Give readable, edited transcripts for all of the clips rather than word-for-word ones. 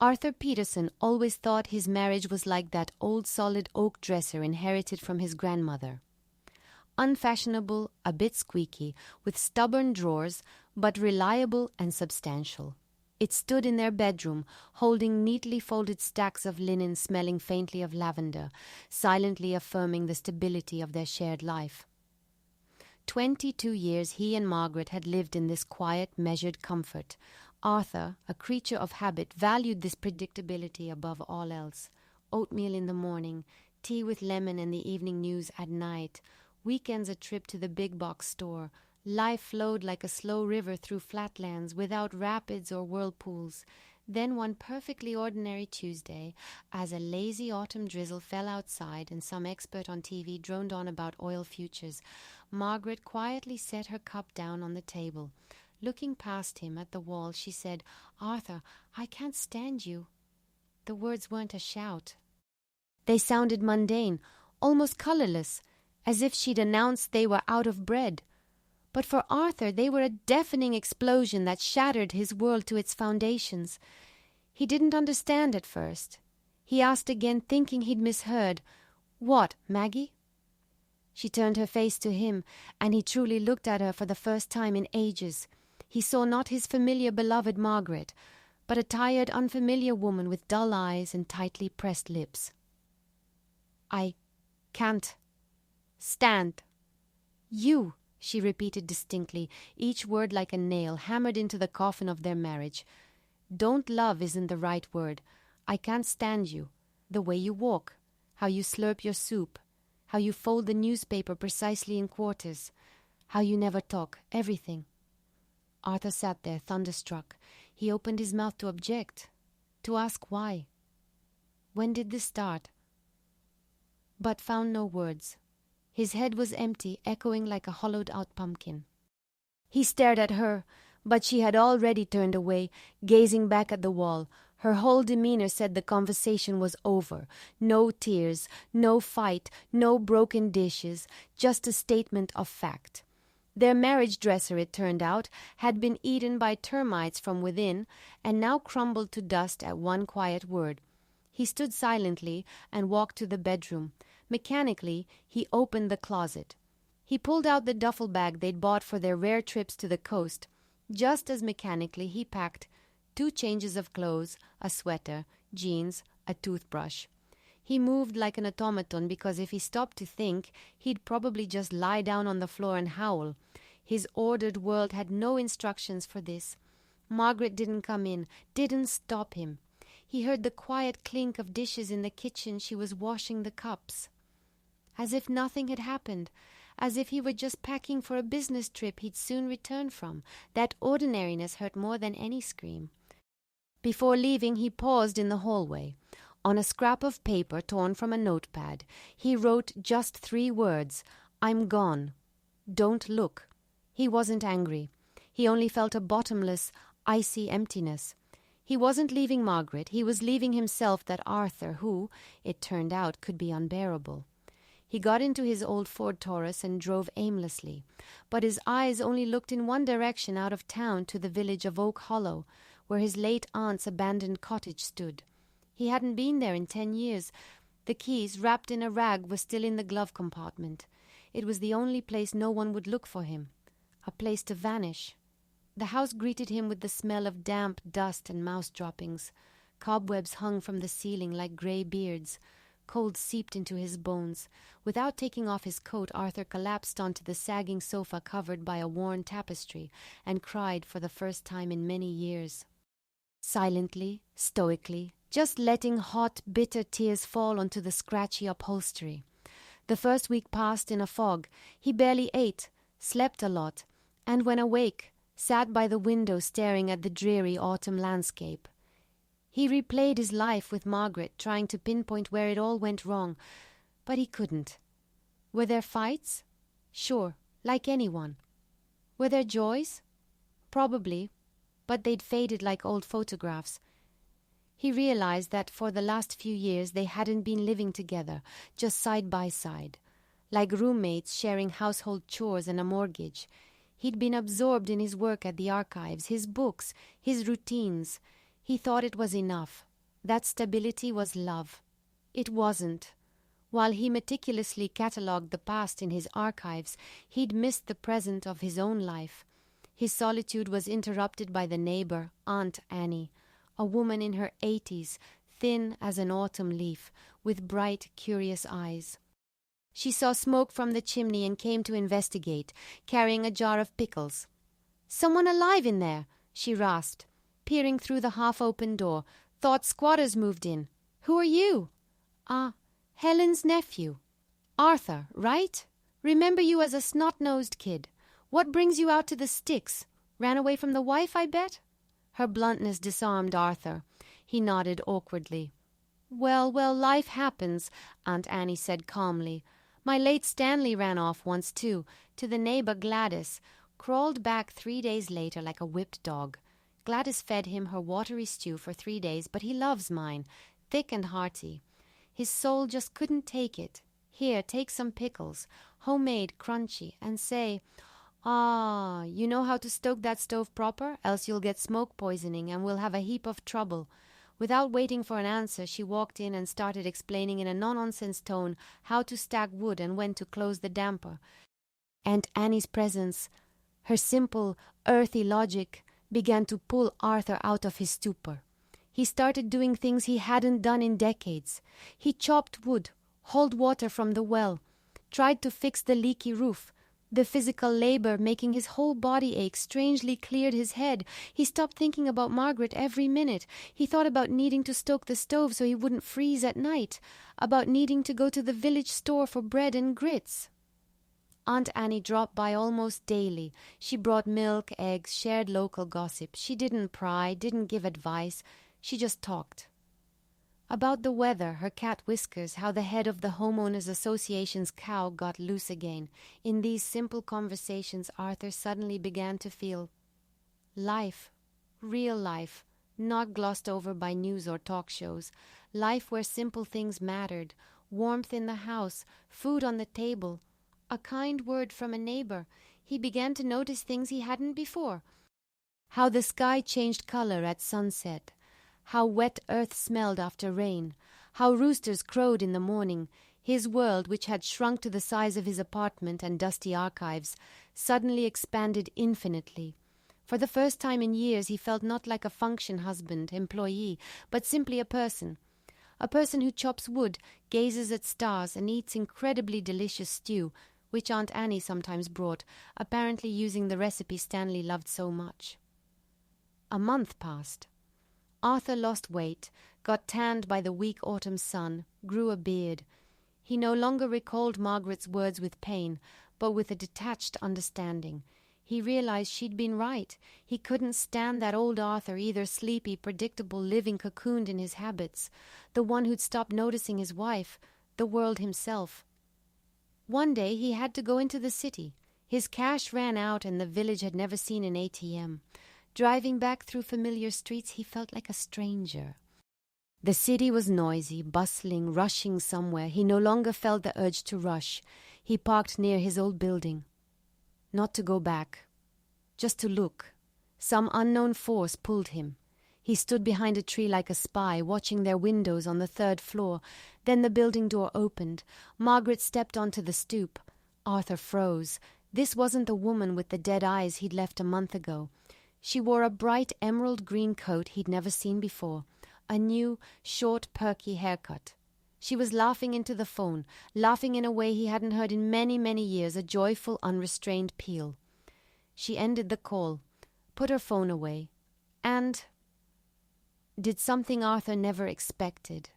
Arthur Peterson always thought his marriage was like that old solid oak dresser inherited from his grandmother. Unfashionable, a bit squeaky, with stubborn drawers, but reliable and substantial. It stood in their bedroom, holding neatly folded stacks of linen smelling faintly of lavender, silently affirming the stability of their shared life. 22 years he and Margaret had lived in this quiet, measured comfort. Arthur, a creature of habit, valued this predictability above all else. Oatmeal in the morning, tea with lemon and the evening news at night, weekends a trip to the big box store. Life flowed like a slow river through flatlands without rapids or whirlpools. Then one perfectly ordinary Tuesday, as a lazy autumn drizzle fell outside and some expert on TV droned on about oil futures, Margaret quietly set her cup down on the table. Looking past him at the wall, she said, "Arthur, I can't stand you." The words weren't a shout. They sounded mundane, almost colorless, as if she'd announced they were out of bread. But for Arthur they were a deafening explosion that shattered his world to its foundations. He didn't understand at first. He asked again, thinking he'd misheard, "What, Maggie?" She turned her face to him, and he truly looked at her for the first time in ages. He saw not his familiar beloved Margaret, but a tired, unfamiliar woman with dull eyes and tightly pressed lips. "I can't stand you," she repeated distinctly, each word like a nail hammered into the coffin of their marriage. "Don't love isn't the right word. I can't stand you. The way you walk, how you slurp your soup, how you fold the newspaper precisely in quarters, how you never talk, everything." Arthur sat there, thunderstruck. He opened his mouth to object, to ask why. When did this start? But found no words. His head was empty, echoing like a hollowed-out pumpkin. He stared at her, but she had already turned away, gazing back at the wall. Her whole demeanor said the conversation was over. No tears, no fight, no broken dishes, just a statement of fact. Their marriage dresser, it turned out, had been eaten by termites from within, and now crumbled to dust at one quiet word. He stood silently and walked to the bedroom. Mechanically, he opened the closet. He pulled out the duffel bag they'd bought for their rare trips to the coast. Just as mechanically, he packed 2 changes of clothes, a sweater, jeans, a toothbrush. He moved like an automaton because if he stopped to think, he'd probably just lie down on the floor and howl. His ordered world had no instructions for this. Margaret didn't come in, didn't stop him. He heard the quiet clink of dishes in the kitchen. She was washing the cups. As if nothing had happened, as if he were just packing for a business trip he'd soon return from. That ordinariness hurt more than any scream. Before leaving, he paused in the hallway. On a scrap of paper torn from a notepad, he wrote just 3 words, "I'm gone. Don't look." He wasn't angry. He only felt a bottomless, icy emptiness. He wasn't leaving Margaret. He was leaving himself, that Arthur, who, it turned out, could be unbearable. He got into his old Ford Taurus and drove aimlessly, but his eyes only looked in one direction out of town to the village of Oak Hollow, where his late aunt's abandoned cottage stood. He hadn't been there in 10 years. The keys, wrapped in a rag, were still in the glove compartment. It was the only place no one would look for him, a place to vanish. The house greeted him with the smell of damp dust and mouse droppings. Cobwebs hung from the ceiling like grey beards. Cold seeped into his bones. Without taking off his coat, Arthur collapsed onto the sagging sofa covered by a worn tapestry and cried for the first time in many years. Silently, stoically, just letting hot, bitter tears fall onto the scratchy upholstery. The first week passed in a fog. He barely ate, slept a lot, and when awake, sat by the window staring at the dreary autumn landscape. He replayed his life with Margaret, trying to pinpoint where it all went wrong, but he couldn't. Were there fights? Sure, like anyone. Were there joys? Probably, but they'd faded like old photographs. He realized that for the last few years they hadn't been living together, just side by side, like roommates sharing household chores and a mortgage. He'd been absorbed in his work at the archives, his books, his routines. He thought it was enough. that stability was love. It wasn't. While he meticulously catalogued the past in his archives, he'd missed the present of his own life. His solitude was interrupted by the neighbor, Aunt Annie, a woman in her 80s, thin as an autumn leaf, with bright, curious eyes. She saw smoke from the chimney and came to investigate, carrying a jar of pickles. "Someone alive in there?" she rasped, peering through the half-open door. "Thought squatters moved in. Who are you?" "Ah, Helen's nephew. Arthur, right? Remember you as a snot-nosed kid. What brings you out to the sticks? Ran away from the wife, I bet?" Her bluntness disarmed Arthur. He nodded awkwardly. Well, life happens," Aunt Annie said calmly. "My late Stanley ran off once, too, to the neighbor Gladys. Crawled back 3 days later like a whipped dog. Gladys fed him her watery stew for 3 days, but he loves mine, thick and hearty. His soul just couldn't take it. Here, take some pickles, homemade, crunchy, and say, 'Ah, you know how to stoke that stove proper? Else you'll get smoke poisoning and we'll have a heap of trouble.'" Without waiting for an answer, she walked in and started explaining in a no-nonsense tone how to stack wood and when to close the damper. Aunt Annie's presence, her simple, earthy logic, began to pull Arthur out of his stupor. He started doing things he hadn't done in decades. He chopped wood, hauled water from the well, tried to fix the leaky roof. The physical labor making his whole body ache strangely cleared his head. He stopped thinking about Margaret every minute. He thought about needing to stoke the stove so he wouldn't freeze at night, about needing to go to the village store for bread and grits. Aunt Annie dropped by almost daily. She brought milk, eggs, shared local gossip. She didn't pry, didn't give advice. She just talked. About the weather, her cat Whiskers, how the head of the Homeowners Association's cow got loose again. In these simple conversations, Arthur suddenly began to feel life, real life, not glossed over by news or talk shows. Life where simple things mattered, warmth in the house, food on the table, a kind word from a neighbor. He began to notice things he hadn't before. How the sky changed color at sunset, how wet earth smelled after rain, how roosters crowed in the morning. His world, which had shrunk to the size of his apartment and dusty archives, suddenly expanded infinitely. For the first time in years he felt not like a function husband, employee, but simply a person who chops wood, gazes at stars, and eats incredibly delicious stew, which Aunt Annie sometimes brought, apparently using the recipe Stanley loved so much. A month passed. Arthur lost weight, got tanned by the weak autumn sun, grew a beard. He no longer recalled Margaret's words with pain, but with a detached understanding. He realized she'd been right. He couldn't stand that old Arthur, either sleepy, predictable, living cocooned in his habits, the one who'd stopped noticing his wife, the world himself. One day he had to go into the city. His cash ran out and the village had never seen an ATM. Driving back through familiar streets, he felt like a stranger. The city was noisy, bustling, rushing somewhere. He no longer felt the urge to rush. He parked near his old building. Not to go back, just to look. Some unknown force pulled him. He stood behind a tree like a spy, watching their windows on the 3rd floor. Then the building door opened. Margaret stepped onto the stoop. Arthur froze. This wasn't the woman with the dead eyes he'd left a month ago. She wore a bright emerald green coat he'd never seen before, a new, short, perky haircut. She was laughing into the phone, laughing in a way he hadn't heard in many, many years, a joyful, unrestrained peal. She ended the call, put her phone away, and did something Arthur never expected.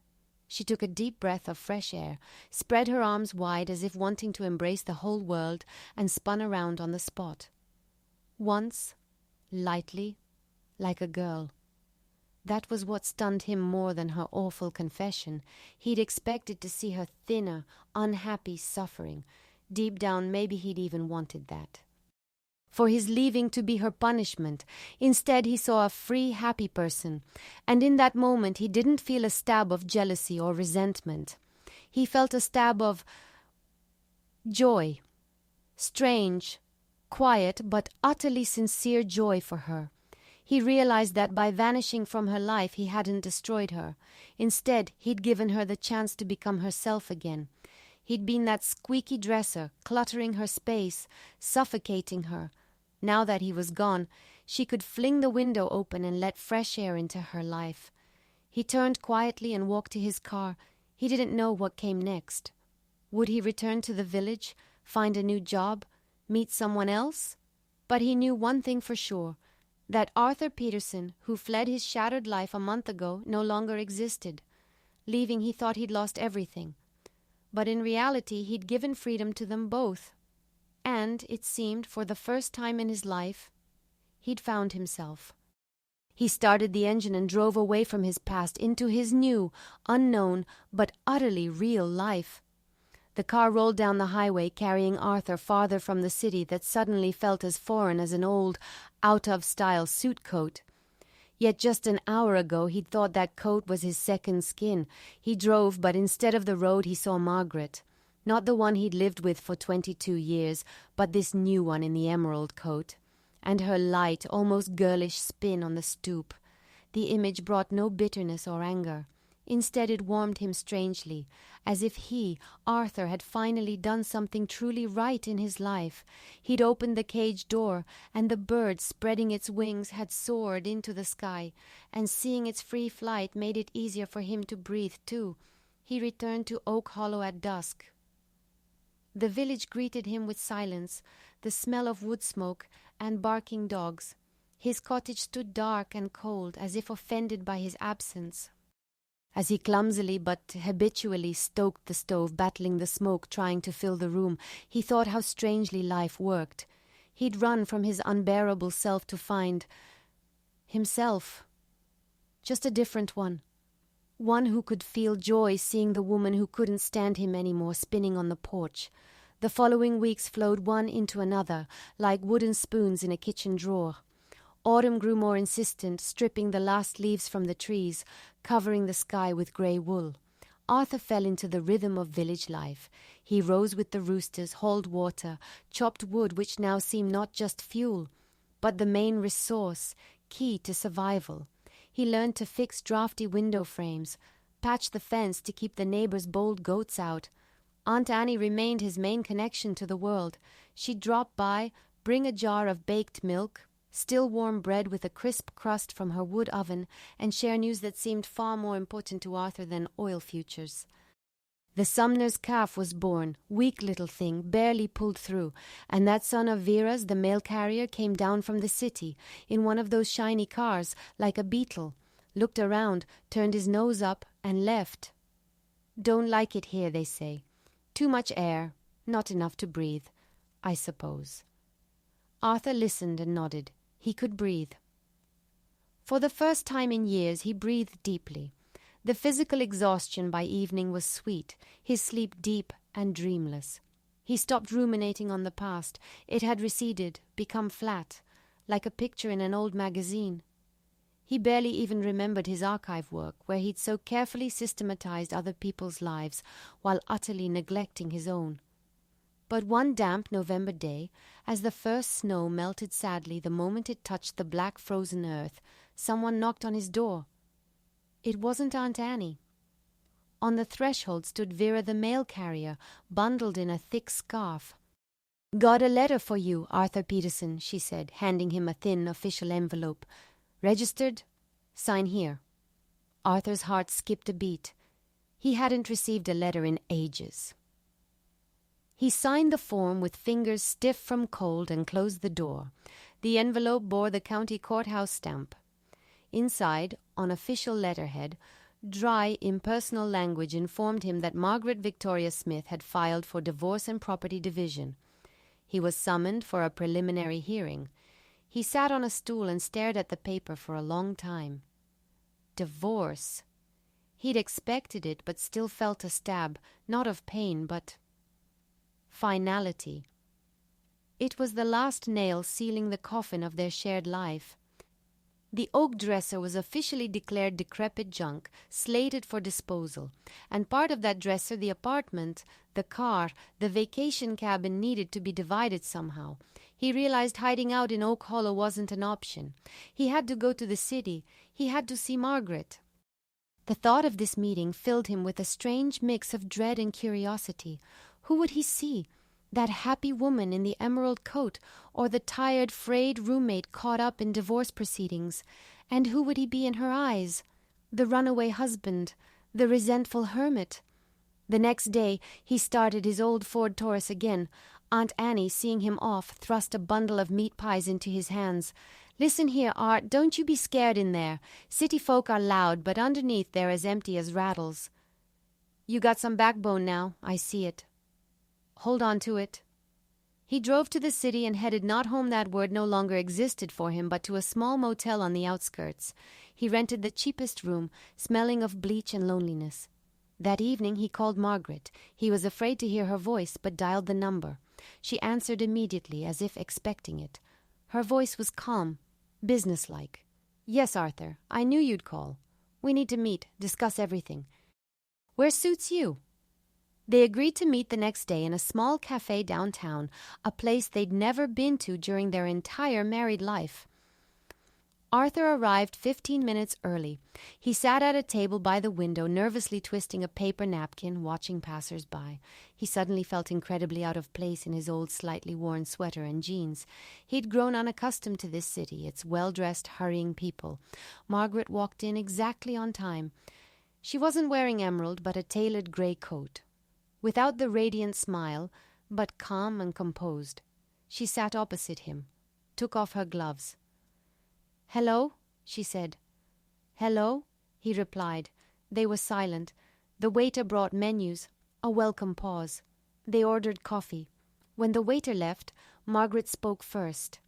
She took a deep breath of fresh air, spread her arms wide as if wanting to embrace the whole world, and spun around on the spot. Once, lightly, like a girl. That was what stunned him more than her awful confession. He'd expected to see her thinner, unhappy, suffering. Deep down, maybe he'd even wanted that. For his leaving to be her punishment. Instead, he saw a free, happy person. And in that moment, he didn't feel a stab of jealousy or resentment. He felt a stab of joy. Strange, quiet, but utterly sincere joy for her. He realized that by vanishing from her life he hadn't destroyed her. Instead, he'd given her the chance to become herself again. He'd been that squeaky dresser, cluttering her space, suffocating her. Now that he was gone, she could fling the window open and let fresh air into her life. He turned quietly and walked to his car. He didn't know what came next. Would he return to the village, find a new job, meet someone else? But he knew one thing for sure, that Arthur Peterson, who fled his shattered life a month ago, no longer existed. Leaving, he thought he'd lost everything. But in reality, he'd given freedom to them both. And, it seemed, for the first time in his life, he'd found himself. He started the engine and drove away from his past into his new, unknown, but utterly real life. The car rolled down the highway, carrying Arthur farther from the city that suddenly felt as foreign as an old, out-of-style suit coat. Yet just an hour ago he'd thought that coat was his second skin. He drove, but instead of the road he saw Margaret. Not the one he'd lived with for 22 years, but this new one in the emerald coat. And her light, almost girlish spin on the stoop. The image brought no bitterness or anger. Instead, it warmed him strangely, as if he, Arthur, had finally done something truly right in his life. He'd opened the cage door, and the bird, spreading its wings, had soared into the sky, and seeing its free flight made it easier for him to breathe, too. He returned to Oak Hollow at dusk. The village greeted him with silence, the smell of wood smoke, and barking dogs. His cottage stood dark and cold, as if offended by his absence. As he clumsily but habitually stoked the stove, battling the smoke, trying to fill the room, he thought how strangely life worked. He'd run from his unbearable self to find himself. Just a different one. One who could feel joy seeing the woman who couldn't stand him anymore spinning on the porch. The following weeks flowed one into another, like wooden spoons in a kitchen drawer. Autumn grew more insistent, stripping the last leaves from the trees, covering the sky with grey wool. Arthur fell into the rhythm of village life. He rose with the roosters, hauled water, chopped wood, which now seemed not just fuel, but the main resource, key to survival. He learned to fix drafty window frames, patch the fence to keep the neighbors' bold goats out. Aunt Annie remained his main connection to the world. She'd drop by, bring a jar of baked milk, still warm bread with a crisp crust from her wood oven, and share news that seemed far more important to Arthur than oil futures. The Sumner's calf was born, weak little thing, barely pulled through, and that son of Vera's, the mail carrier, came down from the city, in one of those shiny cars, like a beetle, looked around, turned his nose up, and left. Don't like it here, they say. Too much air, not enough to breathe, I suppose. Arthur listened and nodded. He could breathe. For the first time in years, he breathed deeply. The physical exhaustion by evening was sweet, his sleep deep and dreamless. He stopped ruminating on the past. It had receded, become flat, like a picture in an old magazine. He barely even remembered his archive work, where he'd so carefully systematized other people's lives, while utterly neglecting his own. But one damp November day, as the first snow melted sadly the moment it touched the black frozen earth, someone knocked on his door. It wasn't Aunt Annie. On the threshold stood Vera the mail carrier, bundled in a thick scarf. "Got a letter for you, Arthur Peterson," she said, handing him a thin official envelope. "Registered? Sign here." Arthur's heart skipped a beat. He hadn't received a letter in ages. He signed the form with fingers stiff from cold and closed the door. The envelope bore the county courthouse stamp. Inside, on official letterhead, dry, impersonal language informed him that Margaret Victoria Smith had filed for divorce and property division. He was summoned for a preliminary hearing. He sat on a stool and stared at the paper for a long time. Divorce. He'd expected it, but still felt a stab, not of pain, but finality. It was the last nail sealing the coffin of their shared life. The oak dresser was officially declared decrepit junk, slated for disposal, and part of that dresser, the apartment, the car, the vacation cabin, needed to be divided somehow. He realized hiding out in Oak Hollow wasn't an option. He had to go to the city. He had to see Margaret. The thought of this meeting filled him with a strange mix of dread and curiosity. Who would he see? That happy woman in the emerald coat, or the tired, frayed roommate caught up in divorce proceedings? And who would he be in her eyes? The runaway husband, the resentful hermit? The next day he started his old Ford Taurus again. Aunt Annie, seeing him off, thrust a bundle of meat pies into his hands. "Listen here, Art, don't you be scared in there. City folk are loud, but underneath they're as empty as rattles. You got some backbone now, I see it. Hold on to it." He drove to the city and headed not home. That word no longer existed for him, but to a small motel on the outskirts. He rented the cheapest room, smelling of bleach and loneliness. That evening he called Margaret. He was afraid to hear her voice, but dialed the number. She answered immediately, as if expecting it. Her voice was calm, businesslike. "Yes, Arthur, I knew you'd call. We need to meet, discuss everything. Where suits you?" They agreed to meet the next day in a small cafe downtown, a place they'd never been to during their entire married life. Arthur arrived 15 minutes early. He sat at a table by the window, nervously twisting a paper napkin, watching passers-by. He suddenly felt incredibly out of place in his old, slightly worn sweater and jeans. He'd grown unaccustomed to this city, its well-dressed, hurrying people. Margaret walked in exactly on time. She wasn't wearing emerald, but a tailored grey coat. Without the radiant smile, but calm and composed. She sat opposite him, took off her gloves. "Hello," she said. "Hello," he replied. They were silent. The waiter brought menus, a welcome pause. They ordered coffee. When the waiter left, Margaret spoke first.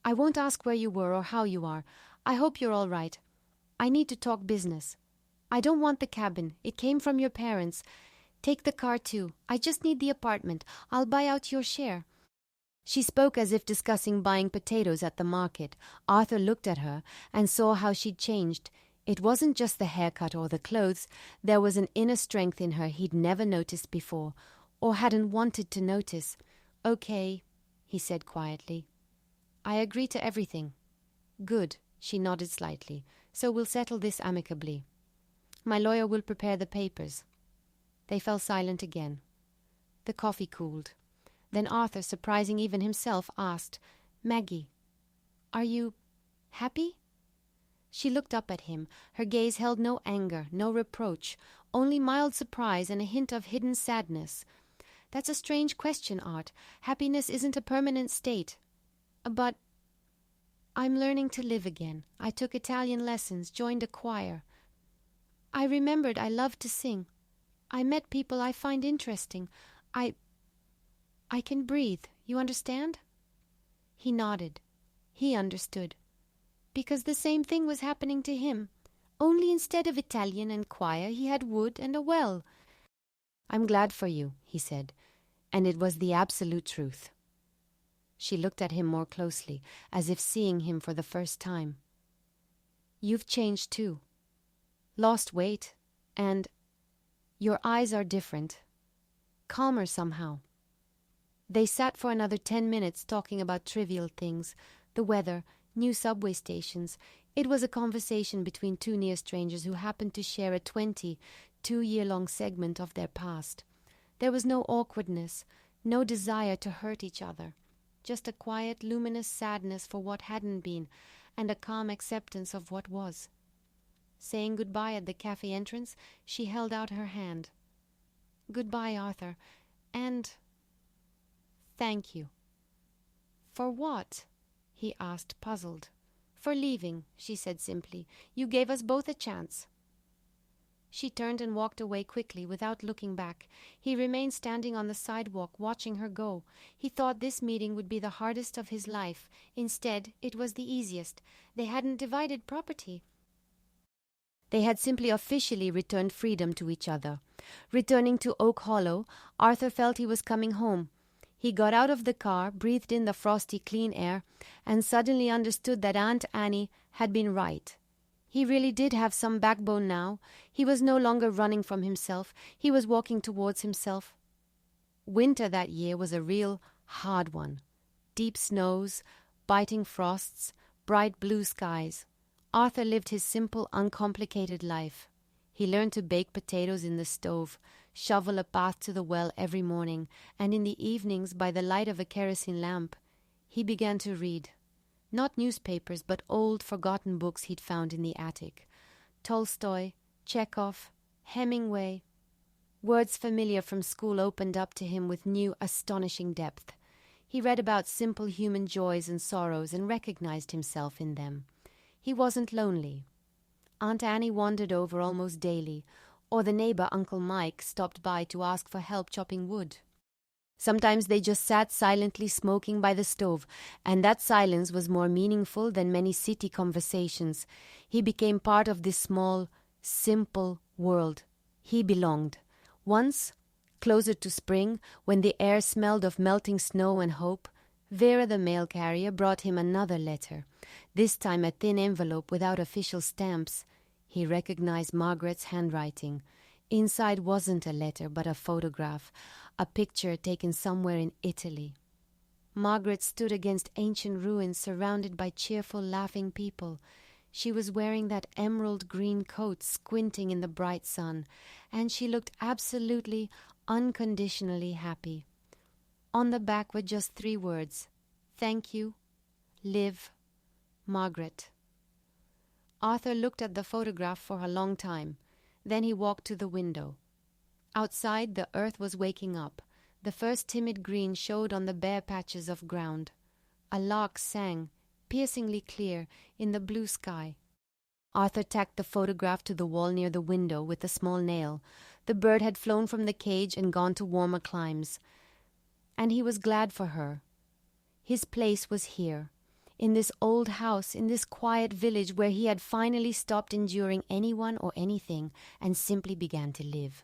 "I won't ask where you were or how you are. I hope you're all right. I need to talk business. I don't want the cabin. It came from your parents. Take the car too. I just need the apartment. I'll buy out your share." She spoke as if discussing buying potatoes at the market. Arthur looked at her and saw how she'd changed. It wasn't just the haircut or the clothes. There was an inner strength in her he'd never noticed before, or hadn't wanted to notice. "Okay," he said quietly. "I agree to everything." "Good," she nodded slightly. "So we'll settle this amicably. My lawyer will prepare the papers." They fell silent again. The coffee cooled. Then Arthur, surprising even himself, asked, "Maggie, are you happy?" She looked up at him. Her gaze held no anger, no reproach, only mild surprise and a hint of hidden sadness. "That's a strange question, Art. Happiness isn't a permanent state. But I'm learning to live again. I took Italian lessons, joined a choir. I remembered I loved to sing. I met people I find interesting. I can breathe. You understand?" He nodded. He understood. Because the same thing was happening to him. Only instead of Italian and choir, he had wood and a well. "I'm glad for you," he said, and it was the absolute truth. She looked at him more closely, as if seeing him for the first time. "You've changed too. Lost weight, and your eyes are different. Calmer somehow." They sat for another 10 minutes talking about trivial things, the weather, new subway stations. It was a conversation between two near strangers who happened to share a 22-year-long segment of their past. There was no awkwardness, no desire to hurt each other, just a quiet, luminous sadness for what hadn't been, and a calm acceptance of what was. Saying goodbye at the cafe entrance, she held out her hand. "Goodbye, Arthur, and thank you." "For what?" he asked, puzzled. "For leaving," she said simply. "You gave us both a chance." She turned and walked away quickly, without looking back. He remained standing on the sidewalk, watching her go. He thought this meeting would be the hardest of his life. Instead, it was the easiest. They hadn't divided property. They had simply officially returned freedom to each other. Returning to Oak Hollow, Arthur felt he was coming home. He got out of the car, breathed in the frosty, clean air, and suddenly understood that Aunt Annie had been right. He really did have some backbone now. He was no longer running from himself. He was walking towards himself. Winter that year was a real hard one. Deep snows, biting frosts, bright blue skies. Arthur lived his simple, uncomplicated life. He learned to bake potatoes in the stove, shovel a path to the well every morning, and in the evenings, by the light of a kerosene lamp, he began to read. Not newspapers, but old, forgotten books he'd found in the attic. Tolstoy, Chekhov, Hemingway. Words familiar from school opened up to him with new, astonishing depth. He read about simple human joys and sorrows and recognized himself in them. He wasn't lonely. Aunt Annie wandered over almost daily, or the neighbor Uncle Mike stopped by to ask for help chopping wood. Sometimes they just sat silently smoking by the stove, and that silence was more meaningful than many city conversations. He became part of this small, simple world. He belonged. Once, closer to spring, when the air smelled of melting snow and hope, Vera the mail carrier brought him another letter, this time a thin envelope without official stamps. He recognized Margaret's handwriting. Inside wasn't a letter, but a photograph, a picture taken somewhere in Italy. Margaret stood against ancient ruins surrounded by cheerful, laughing people. She was wearing that emerald green coat, squinting in the bright sun, and she looked absolutely, unconditionally happy. On the back were just 3 words: "Thank you, live, Margaret." Arthur looked at the photograph for a long time. Then he walked to the window. Outside, the earth was waking up. The first timid green showed on the bare patches of ground. A lark sang, piercingly clear, in the blue sky. Arthur tacked the photograph to the wall near the window with a small nail. The bird had flown from the cage and gone to warmer climes. And he was glad for her. His place was here, in this old house, in this quiet village where he had finally stopped enduring anyone or anything and simply began to live.